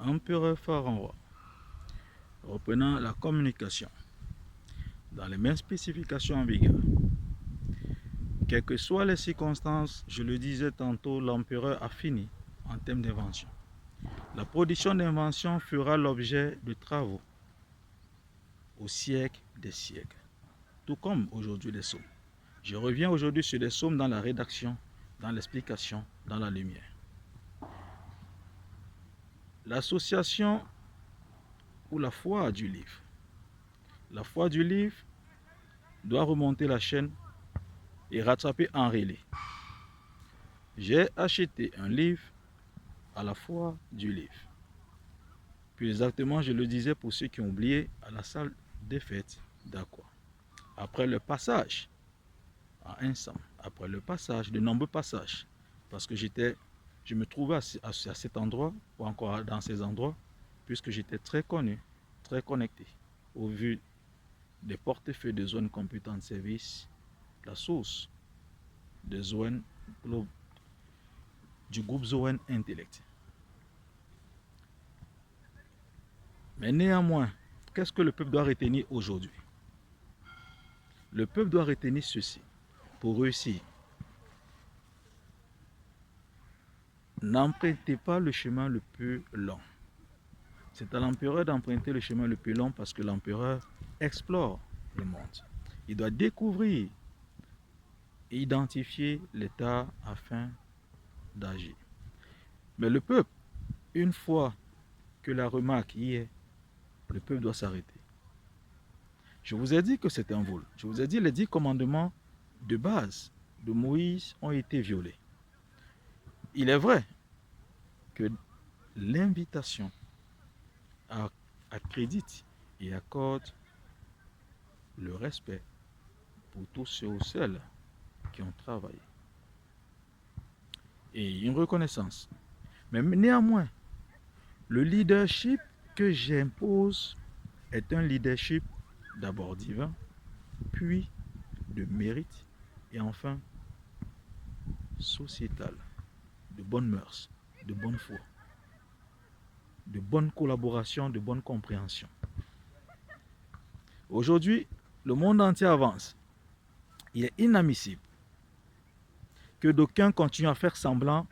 Empereur Pharaon, reprenant la communication dans les mêmes spécifications en vigueur. Quelles que soient les circonstances, je le disais tantôt, l'empereur a fini en termes d'invention. La production d'invention fera l'objet de travaux au siècle des siècles, tout comme aujourd'hui les psaumes. Je reviens aujourd'hui sur les psaumes dans la rédaction, dans l'explication, dans la lumière. L'association ou la foi du livre. La foi du livre doit remonter la chaîne et rattraper en relais. J'ai acheté un livre à la foi du livre. Plus exactement, je le disais pour ceux qui ont oublié, à la salle des fêtes d'Aqua. Après le passage à Ensemble, après le passage, de nombreux passages, parce que je me trouvais à cet endroit, ou encore dans ces endroits, puisque j'étais très connu, très connecté, au vu des portefeuilles de zones compétentes de service, la source de zone du groupe Zoen Intellect. Mais néanmoins, qu'est-ce que le peuple doit retenir aujourd'hui? Le peuple doit retenir ceci pour réussir. N'empruntez pas le chemin le plus long. C'est à l'empereur d'emprunter le chemin le plus long parce que l'empereur explore le monde. Il doit découvrir et identifier l'état afin d'agir. Mais le peuple, une fois que la remarque y est, le peuple doit s'arrêter. Je vous ai dit que c'est un vol. Je vous ai dit les 10 commandements de base de Moïse ont été violés. Il est vrai que l'invitation accrédite et accorde le respect pour tous ceux ou celles qui ont travaillé. Et une reconnaissance. Mais néanmoins, le leadership que j'impose est un leadership d'abord divin, puis de mérite et enfin sociétal, de bonnes mœurs, de bonne foi, de bonne collaboration, de bonne compréhension. Aujourd'hui, le monde entier avance. Il est inadmissible que d'aucuns continuent à faire semblant,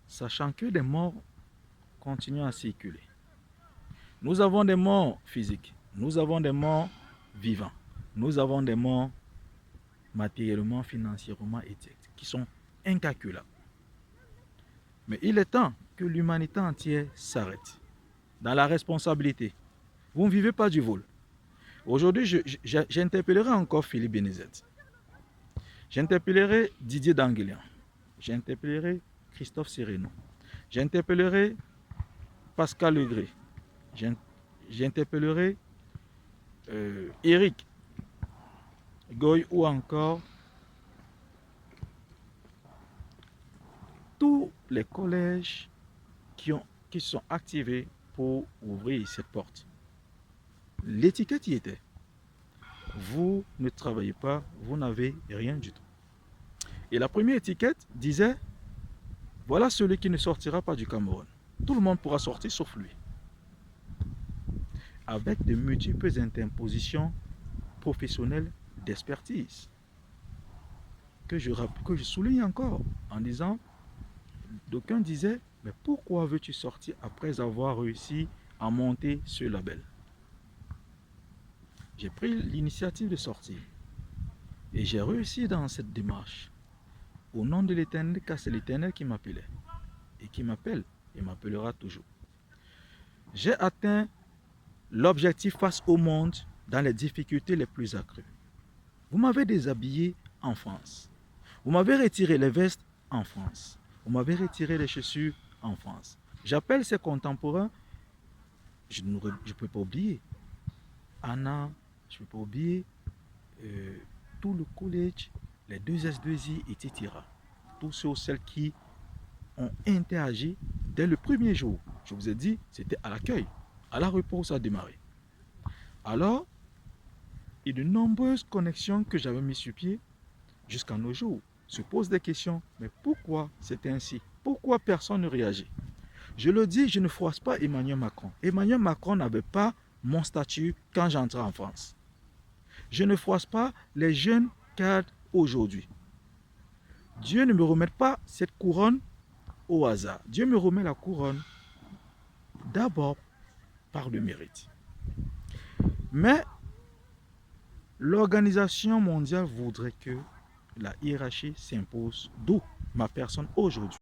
sachant que des morts continuent à circuler. Nous avons des morts physiques, nous avons des morts vivants, nous avons des morts matériellement, financièrement, etc., qui sont incalculables. Mais il est temps que l'humanité entière s'arrête dans la responsabilité. Vous ne vivez pas du vol. Aujourd'hui, j'interpellerai encore Philippe Benezet. J'interpellerai Didier Danguelian. J'interpellerai Christophe Sereno. J'interpellerai Pascal Legré. J'interpellerai Eric Goy ou encore tous les collèges qui sont activés pour ouvrir cette porte. L'étiquette y était. Vous ne travaillez pas, vous n'avez rien du tout. Et la première étiquette disait, voilà celui qui ne sortira pas du Cameroun. Tout le monde pourra sortir sauf lui. Avec de multiples interpositions professionnelles d'expertise. Que je souligne encore en disant, d'aucuns disaient, mais pourquoi veux-tu sortir après avoir réussi à monter ce label? J'ai pris l'initiative de sortir. Et j'ai réussi dans cette démarche. Au nom de l'Éternel, car c'est l'Éternel qui m'appelait. Et qui m'appelle et m'appellera toujours. J'ai atteint l'objectif face au monde dans les difficultés les plus accrues. Vous m'avez déshabillé en France. Vous m'avez retiré les vestes en France. Vous m'avez retiré les chaussures en France. J'appelle ces contemporains, je ne peux pas oublier Anna, je ne peux pas oublier tout le collège, les 2S2I, etc. Tous ceux ou celles qui ont interagi dès le premier jour. Je vous ai dit, c'était à l'accueil, à la repose à démarrer. Alors, il y a de nombreuses connexions que j'avais mis sur pied jusqu'à nos jours se posent des questions. Mais pourquoi c'était ainsi? Pourquoi personne ne réagit? Je le dis, je ne froisse pas Emmanuel Macron. Emmanuel Macron n'avait pas mon statut quand j'entrais en France. Je ne froisse pas les jeunes cadres aujourd'hui. Dieu ne me remet pas cette couronne au hasard. Dieu me remet la couronne d'abord par le mérite. Mais l'Organisation mondiale voudrait que la hiérarchie s'impose, d'où ma personne aujourd'hui.